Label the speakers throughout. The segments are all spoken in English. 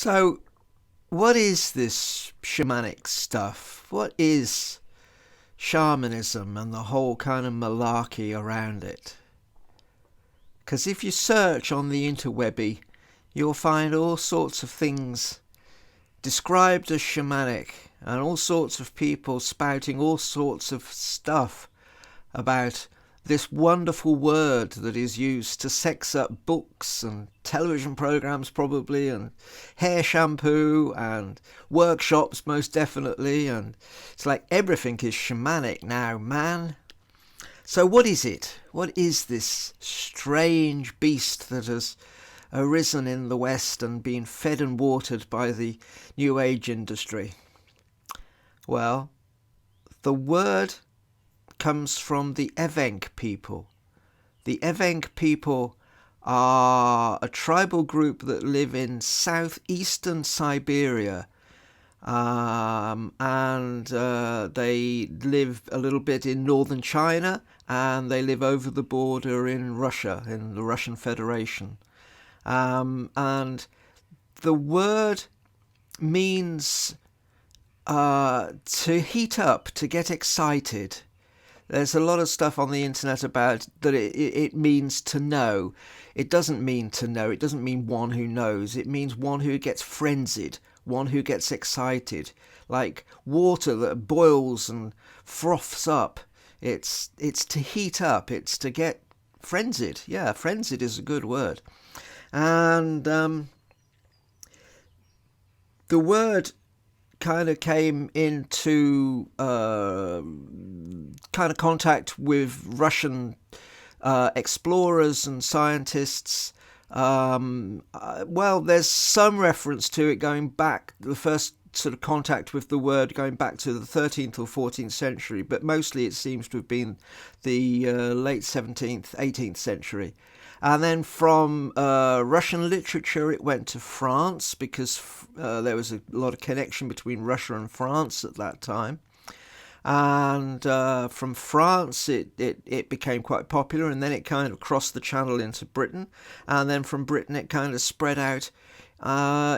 Speaker 1: So, what is this shamanic stuff? What is shamanism and the whole kind of malarkey around it? Because if you search on the interwebby, you'll find all sorts of things described as shamanic and all sorts of people spouting all sorts of stuff about this wonderful word that is used to sex up books and television programs probably, and hair shampoo and workshops most definitely, and it's like everything is shamanic now, man. So what is it? What is this strange beast that has arisen in the West and been fed and watered by the New Age industry? Well, the word comes from the Evenk people. The Evenk people are a tribal group that live in southeastern Siberia, and they live a little bit in northern China, and they live over the border in Russia, in the Russian Federation. And the word means to heat up, to get excited. There's a lot of stuff on the internet about that it means to know. It doesn't mean to know. It doesn't mean one who knows. It means one who gets frenzied, one who gets excited, like water that boils and froths up. It's to heat up. It's to get frenzied. Yeah, frenzied is a good word. And the word kind of came into kind of contact with Russian explorers and scientists. Well, there's some reference to it going back, the first sort of contact with the word going back to the 13th or 14th century, but mostly it seems to have been the late 17th, 18th century. And then from Russian literature, it went to France because there was a lot of connection between Russia and France at that time. And from France, it became quite popular, and then it kind of crossed the channel into Britain. And then from Britain, it kind of spread out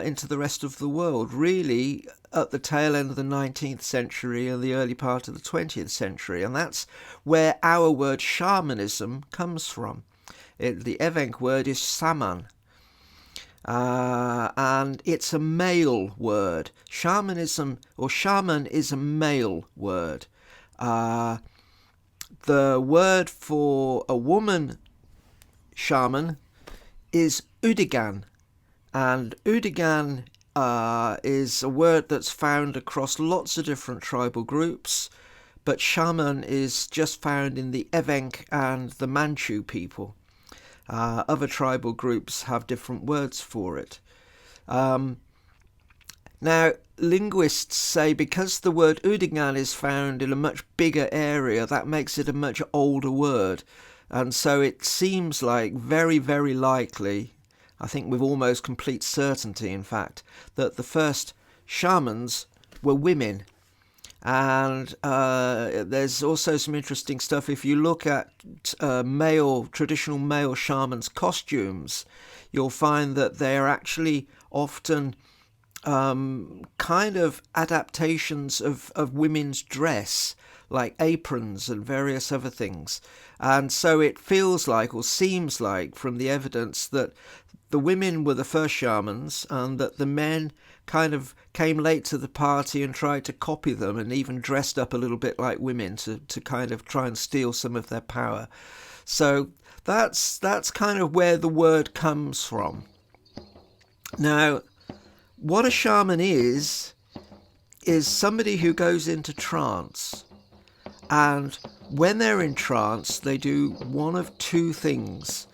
Speaker 1: into the rest of the world, really at the tail end of the 19th century and the early part of the 20th century. And that's where our word shamanism comes from. The Evenk word is shaman, and it's a male word. Shamanism or shaman is a male word. The word for a woman shaman is udigan, and udigan is a word that's found across lots of different tribal groups, but shaman is just found in the Evenk and the Manchu people. Other tribal groups have different words for it. Now, linguists say because the word Udigan is found in a much bigger area, that makes it a much older word. And so it seems like very, very likely, I think with almost complete certainty, in fact, that the first shamans were women. And there's also some interesting stuff. If you look at traditional male shamans' costumes, you'll find that they're actually often kind of adaptations of women's dress, like aprons and various other things. And so it feels like, or seems like, from the evidence, that the women were the first shamans and that the men kind of came late to the party and tried to copy them and even dressed up a little bit like women to kind of try and steal some of their power. So that's kind of where the word comes from. Now, what a shaman is somebody who goes into trance. And when they're in trance, they do one of two things.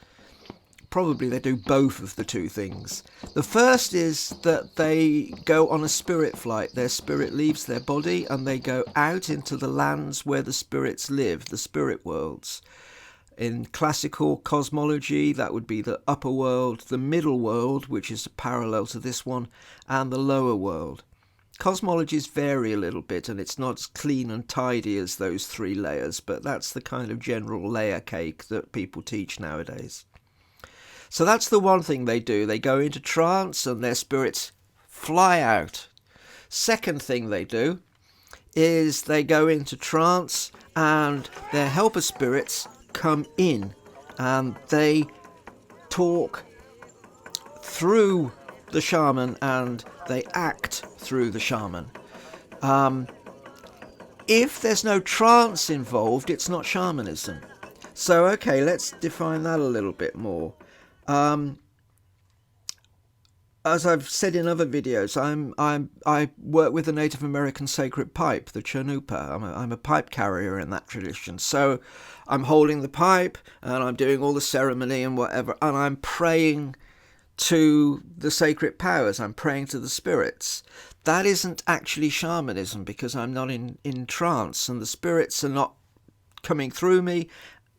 Speaker 1: Probably they do both of the two things. The first is that they go on a spirit flight. Their spirit leaves their body and they go out into the lands where the spirits live, the spirit worlds. In classical cosmology, that would be the upper world, the middle world, which is parallel to this one, and the lower world. Cosmologies vary a little bit, and it's not as clean and tidy as those three layers, but that's the kind of general layer cake that people teach nowadays. So that's the one thing they do. They go into trance and their spirits fly out. Second thing they do is they go into trance, and their helper spirits come in and they talk through the shaman and they act through the shaman. If there's no trance involved, it's not shamanism. So, okay, let's define that a little bit more. As I've said in other videos, I work with the Native American sacred pipe, the Chanupa. I'm a pipe carrier in that tradition. So I'm holding the pipe and I'm doing all the ceremony and whatever, and I'm praying to the sacred powers. I'm praying to the spirits. That isn't actually shamanism because I'm not in trance and the spirits are not coming through me,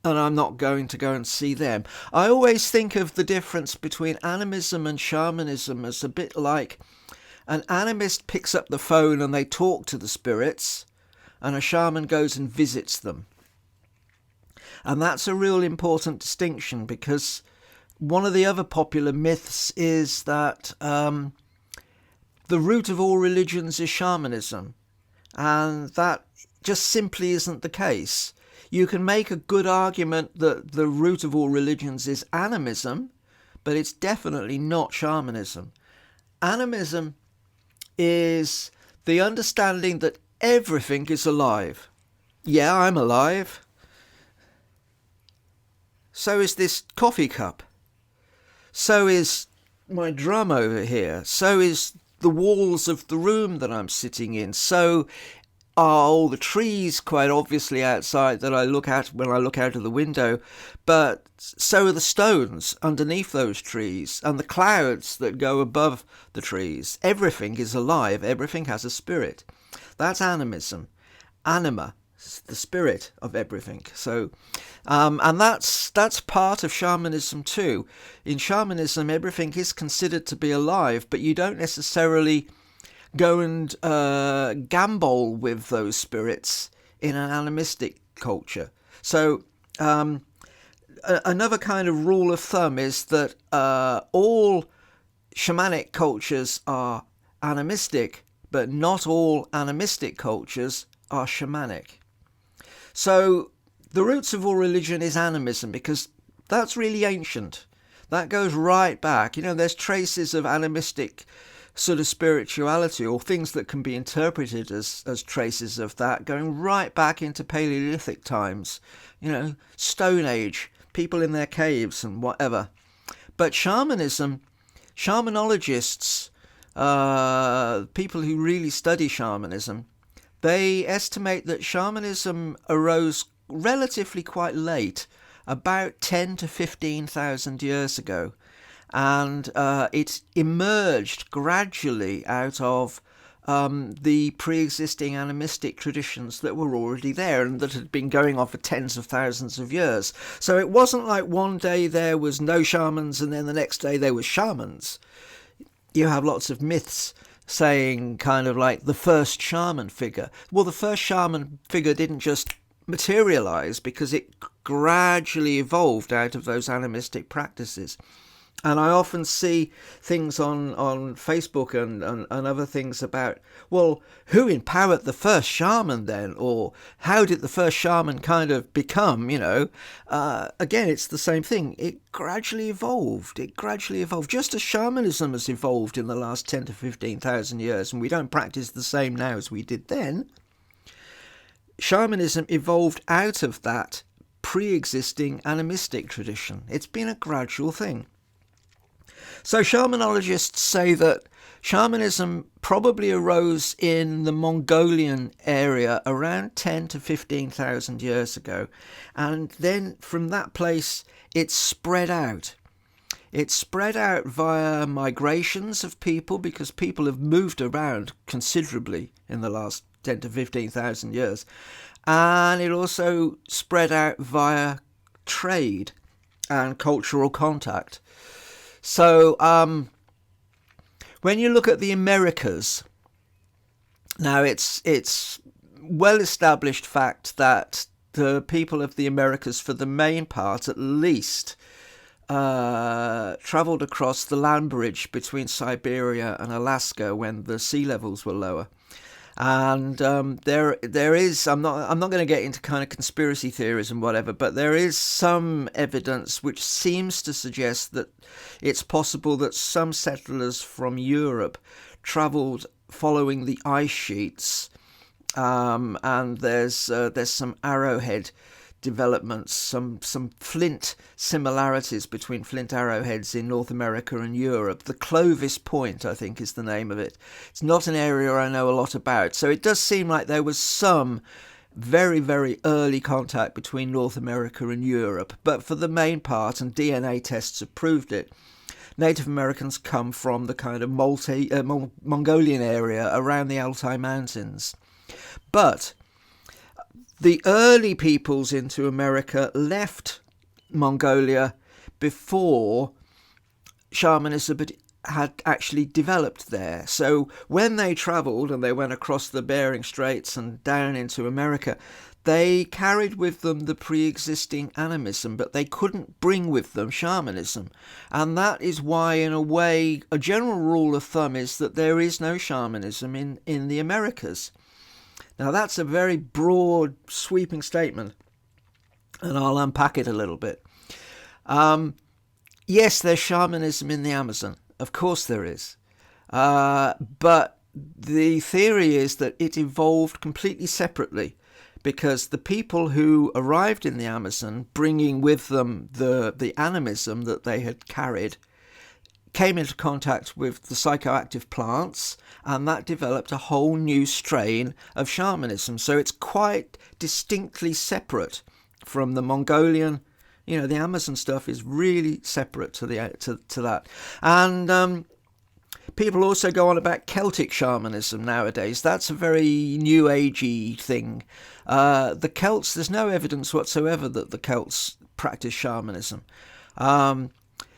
Speaker 1: and I'm not going to go and see them. I always think of the difference between animism and shamanism as a bit like an animist picks up the phone and they talk to the spirits, and a shaman goes and visits them. And that's a real important distinction, because one of the other popular myths is that the root of all religions is shamanism, and that just simply isn't the case. You can make a good argument that the root of all religions is animism, but it's definitely not shamanism. Animism is the understanding that everything is alive. Yeah, I'm alive. So is this coffee cup. So is my drum over here. So is the walls of the room that I'm sitting in. So are all the trees, quite obviously, outside that I look at when I look out of the window, but so are the stones underneath those trees and the clouds that go above the trees. Everything is alive. Everything has a spirit. That's animism. Anima, the spirit of everything. So, and that's part of shamanism too. In shamanism, everything is considered to be alive, but you don't necessarily go and gambol with those spirits in an animistic culture. So another kind of rule of thumb is that all shamanic cultures are animistic, but not all animistic cultures are shamanic. So the roots of all religion is animism, because that's really ancient. That goes right back. You know, there's traces of animistic sort of spirituality, or things that can be interpreted as traces of that, going right back into Paleolithic times, you know, Stone Age, people in their caves and whatever. But shamanism, shamanologists, people who really study shamanism, they estimate that shamanism arose relatively quite late, about 10 to 15,000 years ago. And it emerged gradually out of the pre-existing animistic traditions that were already there and that had been going on for tens of thousands of years. So it wasn't like one day there was no shamans and then the next day there was shamans. You have lots of myths saying kind of like the first shaman figure. Well, the first shaman figure didn't just materialize because it gradually evolved out of those animistic practices. And I often see things on Facebook and other things about, well, who empowered the first shaman then? Or how did the first shaman kind of become, you know? Again, it's the same thing. It gradually evolved. Just as shamanism has evolved in the last 10 to 15,000 years, and we don't practice the same now as we did then. Shamanism evolved out of that pre-existing animistic tradition. It's been a gradual thing. So shamanologists say that shamanism probably arose in the Mongolian area around 10 to 15,000 years ago. And then from that place, it spread out. It spread out via migrations of people, because people have moved around considerably in the last 10 to 15,000 years. And it also spread out via trade and cultural contact. So when you look at the Americas, now it's well-established fact that the people of the Americas, for the main part at least, travelled across the land bridge between Siberia and Alaska when the sea levels were lower. And there is, I'm not going to get into kind of conspiracy theories and whatever, but there is some evidence which seems to suggest that it's possible that some settlers from Europe travelled following the ice sheets, and there's some arrowhead developments, some flint similarities between flint arrowheads in North America and Europe. The Clovis Point, I think, is the name of it. It's not an area I know a lot about. So it does seem like there was some very, very early contact between North America and Europe. But for the main part, and DNA tests have proved it, Native Americans come from the kind of Mongolian area around the Altai Mountains. But the early peoples into America left Mongolia before shamanism had actually developed there. So when they travelled and they went across the Bering Straits and down into America, they carried with them the pre-existing animism, but they couldn't bring with them shamanism. And that is why, in a way, a general rule of thumb is that there is no shamanism in the Americas. Now, that's a very broad, sweeping statement, and I'll unpack it a little bit. Yes, there's shamanism in the Amazon. Of course there is. But the theory is that it evolved completely separately, because the people who arrived in the Amazon, bringing with them the animism that they had carried, came into contact with the psychoactive plants, and that developed a whole new strain of shamanism. So it's quite distinctly separate from the Mongolian. You know, the Amazon stuff is really separate to that. And people also go on about Celtic shamanism nowadays. That's a very new agey thing. The Celts, there's no evidence whatsoever that the Celts practice shamanism.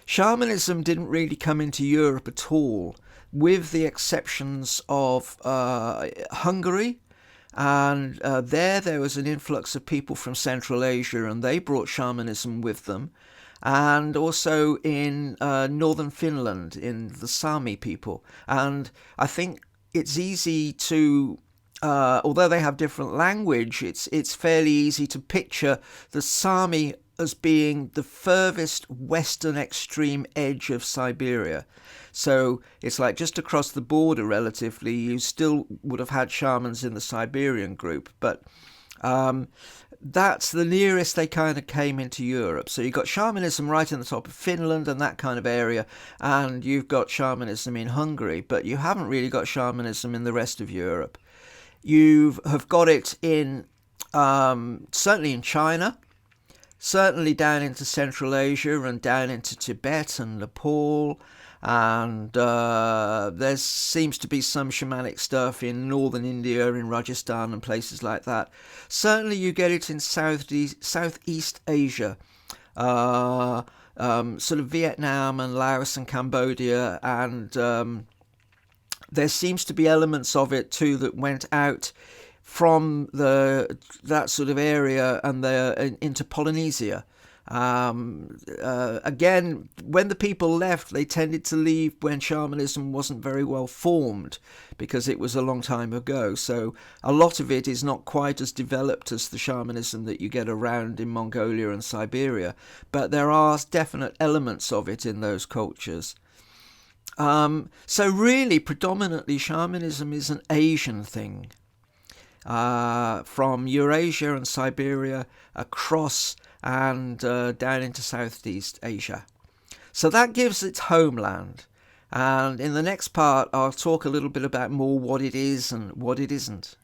Speaker 1: Shamanism didn't really come into Europe at all, with the exceptions of Hungary. And there was an influx of people from Central Asia, and they brought shamanism with them. And also in northern Finland, in the Sami people. And I think it's easy to, although they have different language, it's fairly easy to picture the Sami as being the furthest western extreme edge of Siberia. So it's like just across the border relatively, you still would have had shamans in the Siberian group, but that's the nearest they kind of came into Europe. So you've got shamanism right in the top of Finland and that kind of area, and you've got shamanism in Hungary, but you haven't really got shamanism in the rest of Europe. You have got it in, certainly in China, certainly down into Central Asia and down into Tibet and Nepal, and there seems to be some shamanic stuff in northern India, in Rajasthan and places like that. Certainly you get it in Southeast Asia, sort of Vietnam and Laos and Cambodia, and there seems to be elements of it too that went out from that sort of area and into Polynesia. Again, when the people left, they tended to leave when shamanism wasn't very well formed, because it was a long time ago. So a lot of it is not quite as developed as the shamanism that you get around in Mongolia and Siberia, but there are definite elements of it in those cultures. So really, predominantly, shamanism is an Asian thing. From Eurasia and Siberia across and down into Southeast Asia. So that gives its homeland. And in the next part, I'll talk a little bit about more what it is and what it isn't.